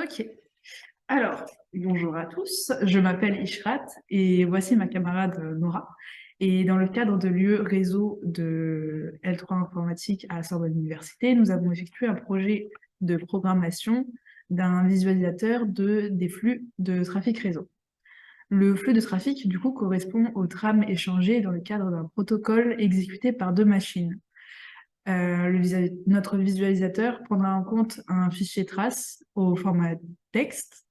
Ok. Alors, bonjour à tous, je m'appelle Ishrat et voici ma camarade Nora. Et dans le cadre de l'UE réseau de L3 informatique à Sorbonne Université, nous avons effectué un projet de programmation d'un visualisateur des flux de trafic réseau. Le flux de trafic, du coup, correspond aux trames échangées dans le cadre d'un protocole exécuté par deux machines. Notre visualisateur prendra en compte un fichier trace au format texte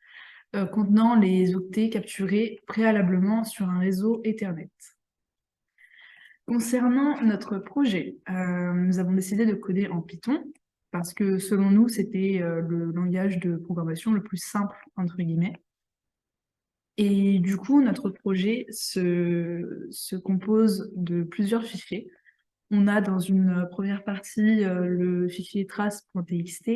contenant les octets capturés préalablement sur un réseau Ethernet. Concernant notre projet, nous avons décidé de coder en Python parce que selon nous, c'était le langage de programmation le plus simple, entre guillemets. Et du coup, notre projet se compose de plusieurs fichiers. On a dans une première partie le fichier trace.txt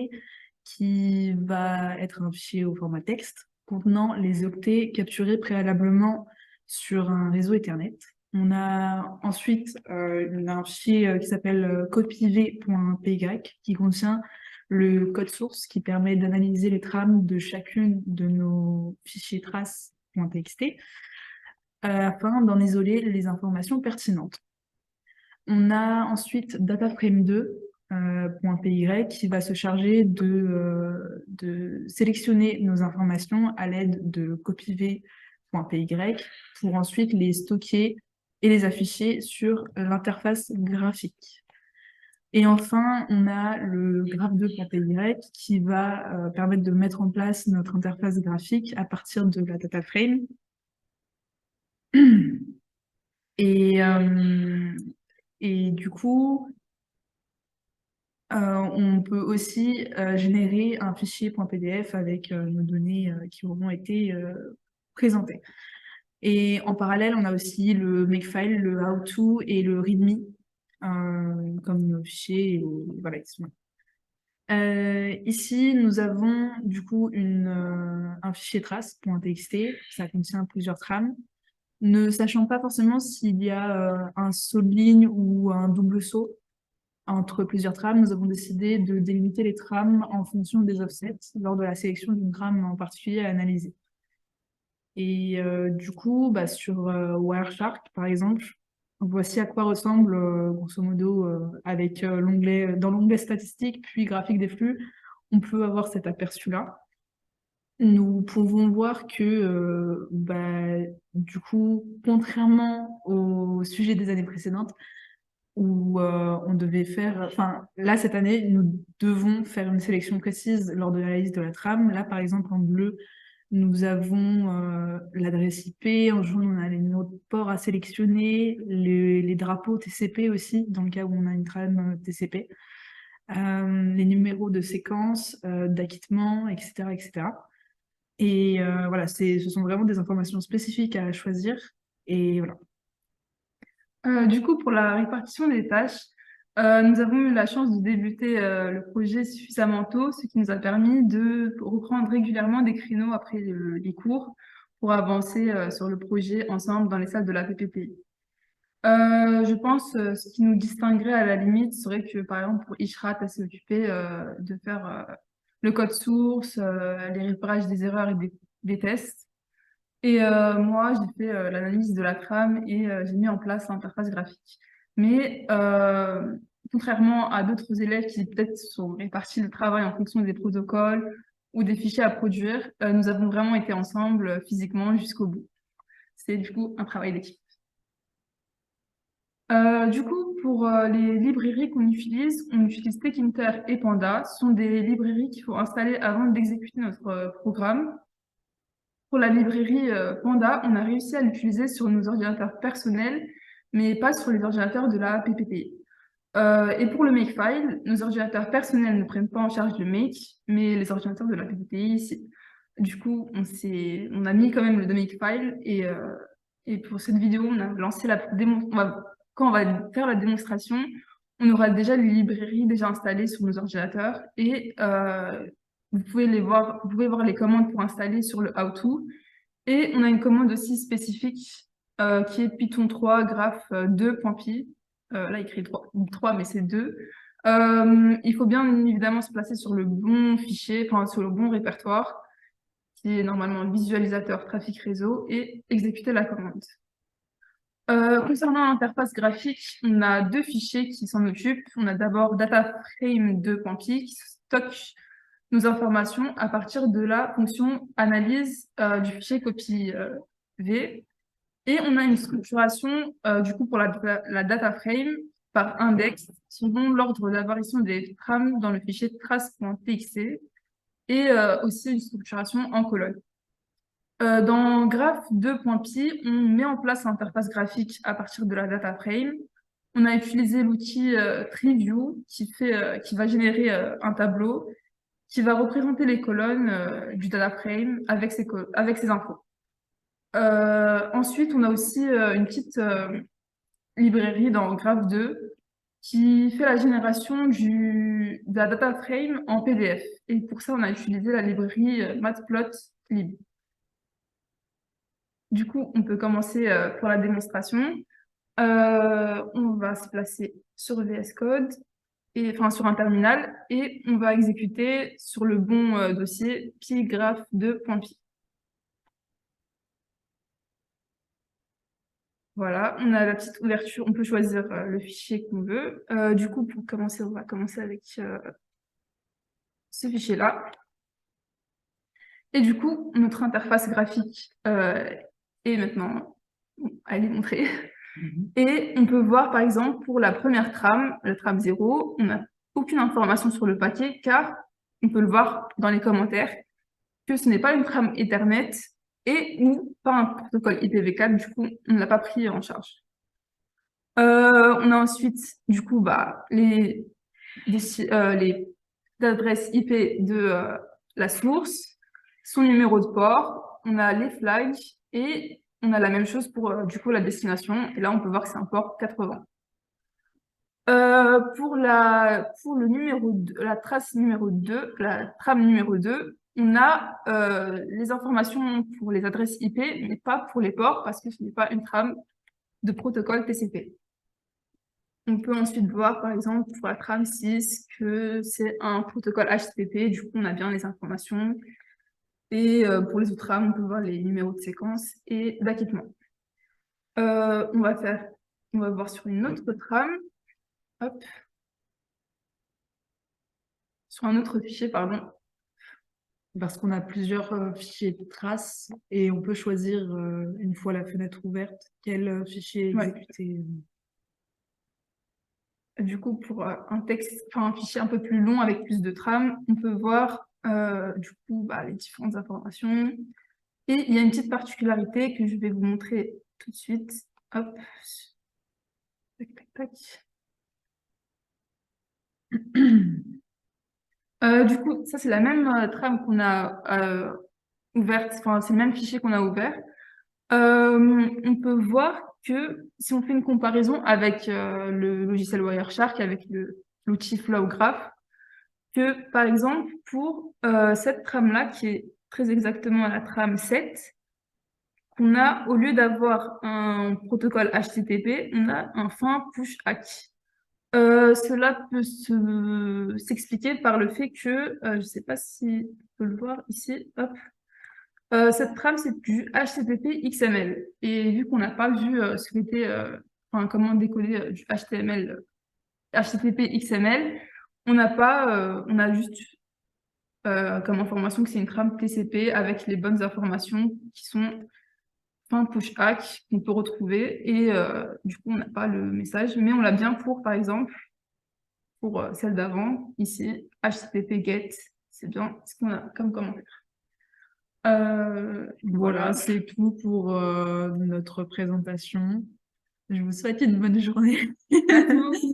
qui va être un fichier au format texte contenant les octets capturés préalablement sur un réseau Ethernet. On a ensuite un fichier qui s'appelle codeprivé.py qui contient le code source qui permet d'analyser les trames de chacune de nos fichiers trace.txt afin d'en isoler les informations pertinentes. On a ensuite dataframe2.py qui va se charger de sélectionner nos informations à l'aide de copiv.py pour ensuite les stocker et les afficher sur l'interface graphique. Et enfin, on a le graph2.py qui va permettre de mettre en place notre interface graphique à partir de la dataframe. Et, et du coup, on peut aussi générer un fichier .pdf avec nos données qui auront été présentées. Et en parallèle, on a aussi le makefile, le how-to et le readme comme fichier. Et voilà, ici, nous avons du coup un fichier trace.txt, ça contient plusieurs trames. Ne sachant pas forcément s'il y a un saut de ligne ou un double saut entre plusieurs trames, nous avons décidé de délimiter les trames en fonction des offsets lors de la sélection d'une trame en particulier à analyser. Et du coup, sur Wireshark, par exemple, voici à quoi ressemble, grosso modo, avec dans l'onglet statistiques, puis graphique des flux, on peut avoir cet aperçu-là. Nous pouvons voir que, du coup, contrairement au sujet des années précédentes, où on devait faire... Enfin, là, cette année, nous devons faire une sélection précise lors de la liste de la trame. Là, par exemple, en bleu, nous avons l'adresse IP, en jaune, on a les numéros de port à sélectionner, les drapeaux TCP aussi, dans le cas où on a une trame TCP, les numéros de séquence, d'acquittement, etc., etc. Et voilà, ce sont vraiment des informations spécifiques à choisir. Et voilà. Du coup, pour la répartition des tâches, nous avons eu la chance de débuter le projet suffisamment tôt, ce qui nous a permis de reprendre régulièrement des créneaux après les cours pour avancer sur le projet ensemble dans les salles de la PPPI. Je pense ce qui nous distinguerait à la limite serait que, par exemple, pour Ishrat, elle s'est occupée de faire le code source, les repérages des erreurs et des tests. Et moi, j'ai fait l'analyse de la trame et j'ai mis en place l'interface graphique. Mais contrairement à d'autres élèves qui peut-être sont répartis le travail en fonction des protocoles ou des fichiers à produire, nous avons vraiment été ensemble physiquement jusqu'au bout. C'est du coup un travail d'équipe. Du coup, pour les librairies qu'on utilise, on utilise Tekinter et Panda. Ce sont des librairies qu'il faut installer avant d'exécuter notre programme. Pour la librairie Panda, on a réussi à l'utiliser sur nos ordinateurs personnels, mais pas sur les ordinateurs de la PPT. Et pour le Makefile, nos ordinateurs personnels ne prennent pas en charge le Make, mais les ordinateurs de la PPTI, si. Du coup, on a mis quand même le Makefile et pour cette vidéo, on a lancé la quand on va faire la démonstration, on aura déjà les librairies déjà installées sur nos ordinateurs et vous pouvez voir les commandes pour installer sur le how-to. Et on a une commande aussi spécifique qui est Python 3 graph 2.py. Là, il écrit 3 mais c'est 2. Il faut bien évidemment se placer sur le bon fichier, enfin sur le bon répertoire. qui est normalement visualisateur trafic réseau, et exécuter la commande. Concernant l'interface graphique, on a deux fichiers qui s'en occupent. On a d'abord dataframe2.py qui stocke nos informations à partir de la fonction analyse du fichier copy V. Et on a une structuration du coup pour la data frame par index selon l'ordre d'apparition des trames dans le fichier trace.txt et aussi une structuration en colonne. Dans graph2.py, on met en place l'interface graphique à partir de la data frame. On a utilisé l'outil TreeView qui va générer un tableau qui va représenter les colonnes du data frame avec ses infos. Ensuite, on a aussi une petite librairie dans Graph2 qui fait la génération de la data frame en PDF. Et pour ça, on a utilisé la librairie Matplotlib. Du coup, on peut commencer pour la démonstration. On va se placer sur VS Code, enfin sur un terminal, et on va exécuter sur le bon dossier pygraph2.py. Voilà, on a la petite ouverture, on peut choisir le fichier qu'on veut. Du coup, pour commencer, on va commencer avec ce fichier-là. Et du coup, notre interface graphique est maintenant, elle est montrée. Et on peut voir, par exemple, pour la première trame, la trame 0, on n'a aucune information sur le paquet, car on peut le voir dans les commentaires, que ce n'est pas une trame Ethernet, ou pas un protocole IPv4, du coup, on ne l'a pas pris en charge. On a ensuite, du coup, les adresses IP de la source, son numéro de port, on a les flags, et on a la même chose pour, du coup, la destination, et là, on peut voir que c'est un port 80. Pour le numéro 2, la trace numéro 2, la trame numéro 2, on a les informations pour les adresses IP, mais pas pour les ports, parce que ce n'est pas une trame de protocole TCP. On peut ensuite voir, par exemple, pour la trame 6, que c'est un protocole HTTP, du coup, on a bien les informations. Et pour les autres trames, on peut voir les numéros de séquence et d'acquittement. On va voir sur une autre trame. Hop. Sur un autre fichier, pardon. Parce qu'on a plusieurs fichiers de traces et on peut choisir, une fois la fenêtre ouverte, quel fichier exécuter. Du coup, pour un fichier un peu plus long avec plus de trames, on peut voir du coup les différentes informations. Et il y a une petite particularité que je vais vous montrer tout de suite. Hop. Tac, tac, tac. Du coup, ça c'est la même trame qu'on a ouverte, enfin c'est le même fichier qu'on a ouvert. On peut voir que si on fait une comparaison avec le logiciel Wireshark, avec l'outil Flowgraph, que par exemple pour cette trame-là, qui est très exactement la trame 7, qu'on a, au lieu d'avoir un protocole HTTP, on a un fin push ACK. Cela peut s'expliquer par le fait que, je ne sais pas si on peut le voir ici, hop. Cette trame, c'est du HTTP XML. Et vu qu'on n'a pas vu ce qu'était, comment décoder du HTTP XML, on a juste comme information que c'est une trame TCP avec les bonnes informations qui sont fin push hack qu'on peut retrouver. Et du coup, on n'a pas le message, mais on l'a bien pour, par exemple, pour celle d'avant, ici, HTTP GET. C'est bien ce qu'on a comme commentaire. Voilà, c'est tout pour notre présentation. Je vous souhaite une bonne journée.